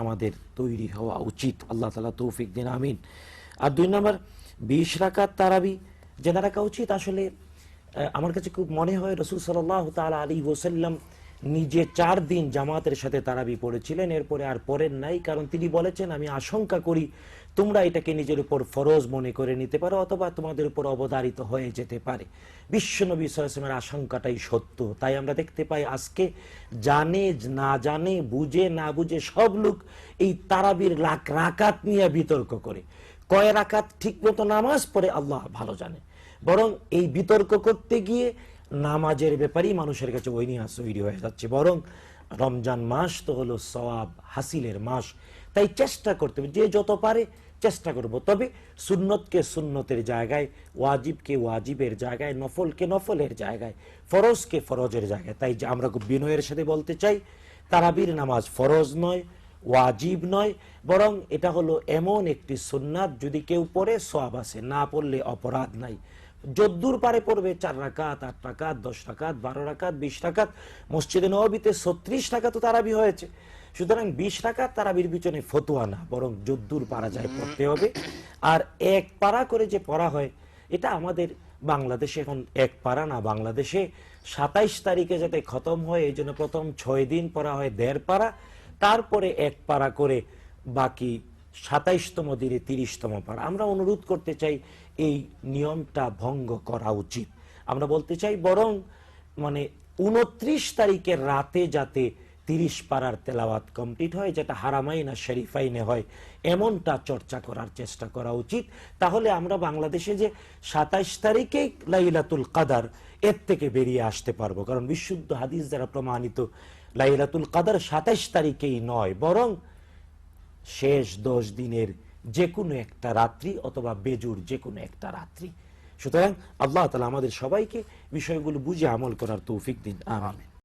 আমাদের তৈরি হওয়া উচিত। আল্লাহ তাআলা তৌফিক দিন, আমিন। আর 2 নম্বর 20 রাকাত তারাবি জেনে রাখা উচিত। আসলে আমার কাছে খুব মনে হয় রাসূল সাল্লাল্লাহু তাআলা আলাইহি ওয়াসাল্লাম নিজে 4 দিন জামাতের সাথে তারাবি পড়েছিলেন, এরপরে আর পড়েন নাই। কারণ তিনি বলেছেন, আমি আশঙ্কা করি তোমরা এটাকে নিজের উপর ফরজ মনে করে নিতে পারো অথবা তোমাদের উপর অবধারিত হয়ে যেতে পারে। বিশ্বনবী সাল্লাল্লাহু আলাইহি ওয়াসাল্লামের আশঙ্কাটাই সত্য। তাই আমরা দেখতে পাই আজকে জানে না জানে, বুঝে না বুঝে সব লোক এই তারাবির লাখ রাকাত নিয়ে বিতর্ক করে। কয় রাকাত ঠিক মতো নামাজ পড়ে আল্লাহ ভালো জানে। বরং এই বিতর্ক করতে গিয়ে নামাজের ব্যাপারেই মানুষের কাছে তৈরি হয়ে যাচ্ছে। বরং রমজান মাস তো হলো সওয়াব হাসিলের মাস, তাই চেষ্টা করতে হবে, যে যত পারে চেষ্টা করব। তবে সুন্নতকে সুন্নতের জায়গায়, ওয়াজিবকে ওয়াজিবের জায়গায়, নফলকে নফলের জায়গায়, ফরজকে ফরজের জায়গায়। তাই যে আমরা খুব বিনয়ের সাথে বলতে চাই, তারাবির নামাজ ফরজ নয়, ওয়াজিব নয়, বরং এটা হলো এমন একটি সুন্নাত, যদি কেউ পড়ে সওয়াব আছে, না পড়লে অপরাধ নাই। যদ্দূর পারে পড়বে, 4 রাকাত, 8 রাকাত, 10 রাকাত, 12 রাকাত, 20 রাকাত। মসজিদে নববীতে 36 রাকাত তারাবি হয়েছে। সুতরাং 20 রাকাত তারাবির পিছনে ফতোয়া না, বরং যদ্দূর পারা যায় পড়তে হবে। আর এক পারা করে যে পড়া হয়, এটা আমাদের বাংলাদেশে এখন এক পারা না, বাংলাদেশে 27 তারিখে যাতে খতম হয় এই জন্য প্রথম 6 দিন পড়া হয় 1.5 পারা, তারপরে এক পারা করে বাকি 27তম দিনে 30তম পারা। আমরা অনুরোধ করতে চাই এই নিয়মটা ভঙ্গ করা উচিত। আমরা বলতে চাই বরং 29 তারিখের রাতে যাতে 30 পারার তেলাওয়াত কমপ্লিট হয়, যেটা হারামাইনা শরীফাইনে হয়, এমনটা চর্চা করার চেষ্টা করা উচিত। তাহলে আমরা বাংলাদেশে যে 27 তারিখে লাইলাতুল কাদার, এর থেকে বেরিয়ে আসতে পারবো। কারণ বিশুদ্ধ হাদিস দ্বারা প্রমাণিত লাইলাতুল কাদার 27 তারিখেই নয়, বরং শেষ 10 দিনের যে কোনো একটা রাত্রি অথবা বেজুর যে কোনো একটা রাত্রি। সুতরাং আল্লাহ তাআলা আমাদের সবাইকে বিষয়গুলো বুঝে আমল করার তৌফিক দিন, আমিন।